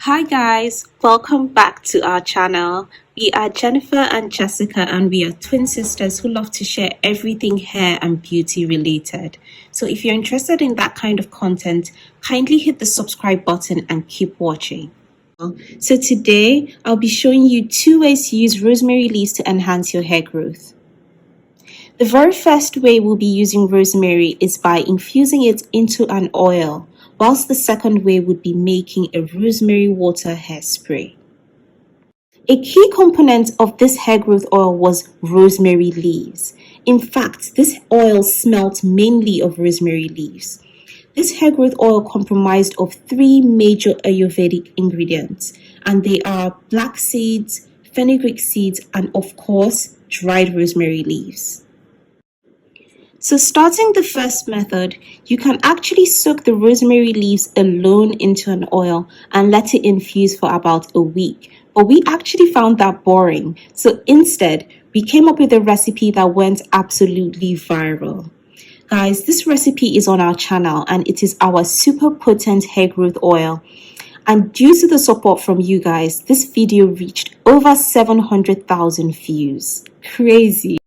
Hi guys, welcome back to our channel. We are Jennifer and Jessica and we are twin sisters who love to share everything hair and beauty related. So if you're interested in that kind of content, kindly hit the subscribe button and keep watching. So today, I'll be showing you 2 ways to use rosemary leaves to enhance your hair growth. The very first way we'll be using rosemary is by infusing it into an oil, whilst the second way would be making a rosemary water hairspray. A key component of this hair growth oil was rosemary leaves. In fact, this oil smelt mainly of rosemary leaves. This hair growth oil comprised of 3 major Ayurvedic ingredients, and they are black seeds, fenugreek seeds, and of course, dried rosemary leaves. So starting the first method, you can actually soak the rosemary leaves alone into an oil and let it infuse for about a week. But we actually found that boring. So instead, we came up with a recipe that went absolutely viral. Guys, this recipe is on our channel and it is our super potent hair growth oil. And due to the support from you guys, this video reached over 700,000 views. Crazy.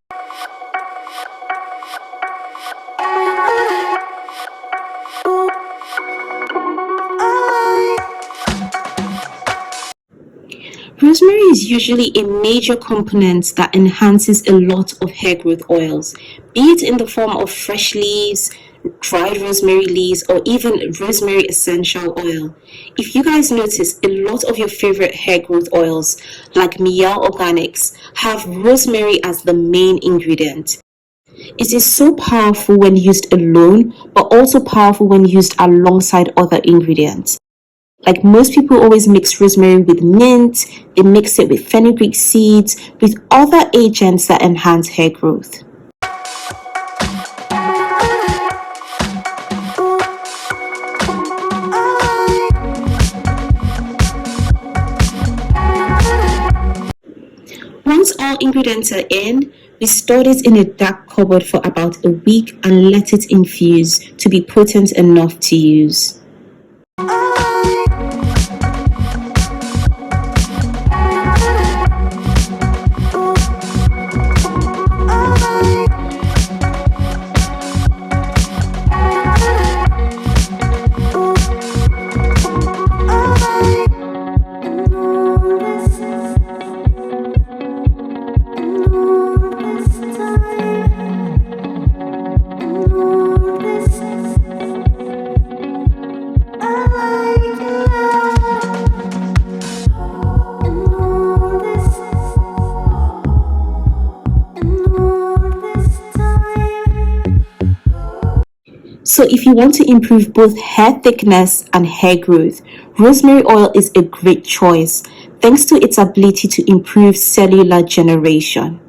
Rosemary is usually a major component that enhances a lot of hair growth oils, be it in the form of fresh leaves, dried rosemary leaves, or even rosemary essential oil. If you guys notice, a lot of your favorite hair growth oils, like Miel Organics, have rosemary as the main ingredient. It is so powerful when used alone, but also powerful when used alongside other ingredients. Like most people always mix rosemary with mint, they mix it with fenugreek seeds, with other agents that enhance hair growth. Once all ingredients are in, we stored it in a dark cupboard for about a week and let it infuse to be potent enough to use. So if you want to improve both hair thickness and hair growth, rosemary oil is a great choice thanks to its ability to improve cellular generation.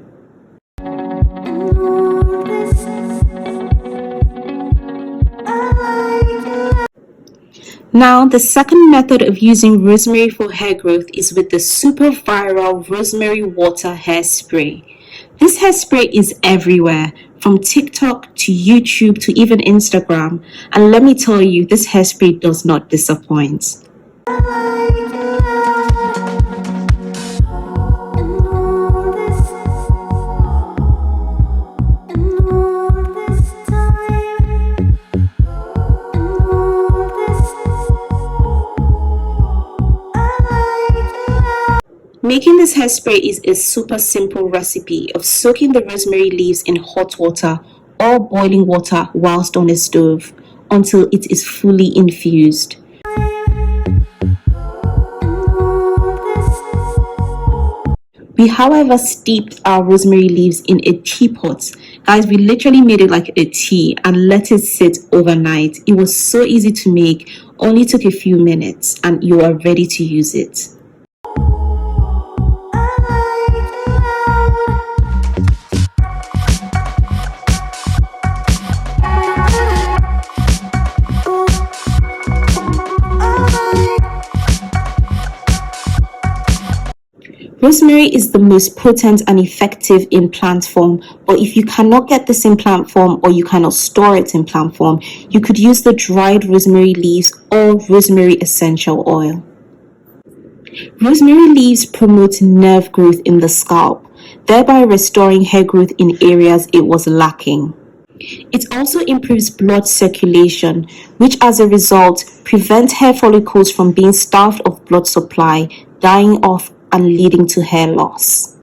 Now, the second method of using rosemary for hair growth is with the super viral rosemary water hairspray. This hairspray is everywhere, from TikTok to YouTube to even Instagram. And let me tell you, this hairspray does not disappoint. Making this hairspray is a super simple recipe of soaking the rosemary leaves in hot water or boiling water whilst on a stove until it is fully infused. We, however, steeped our rosemary leaves in a teapot. Guys, we literally made it like a tea and let it sit overnight. It was so easy to make, only took a few minutes, and you are ready to use it. Rosemary is the most potent and effective in plant form, but if you cannot get this in plant form or you cannot store it in plant form, you could use the dried rosemary leaves or rosemary essential oil. Rosemary leaves promote nerve growth in the scalp, thereby restoring hair growth in areas it was lacking. It also improves blood circulation, which as a result prevents hair follicles from being starved of blood supply, dying off, and leading to hair loss.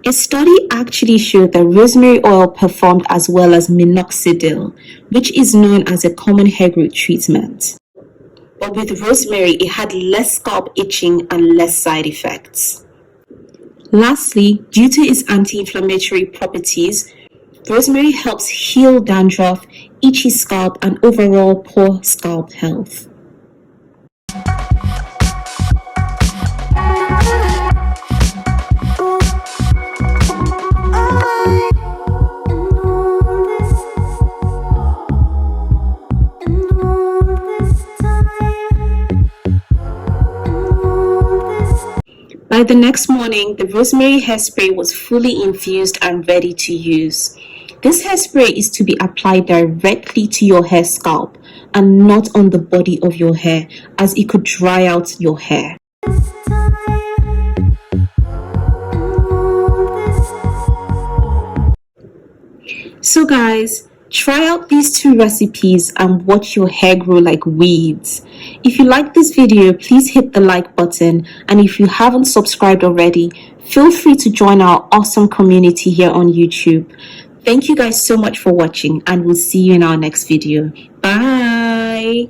A study actually showed that rosemary oil performed as well as minoxidil, which is known as a common hair growth treatment. But with rosemary, it had less scalp itching and less side effects. Lastly, due to its anti-inflammatory properties, rosemary helps heal dandruff, itchy scalp, and overall poor scalp health. By the next morning, the rosemary hairspray was fully infused and ready to use. This hairspray is to be applied directly to your hair scalp and not on the body of your hair, as it could dry out your hair. So guys, try out these two recipes and watch your hair grow like weeds. If you like this video, please hit the like button, and if you haven't subscribed already, feel free to join our awesome community here on YouTube. Thank you guys so much for watching, and we'll see you in our next video. Bye!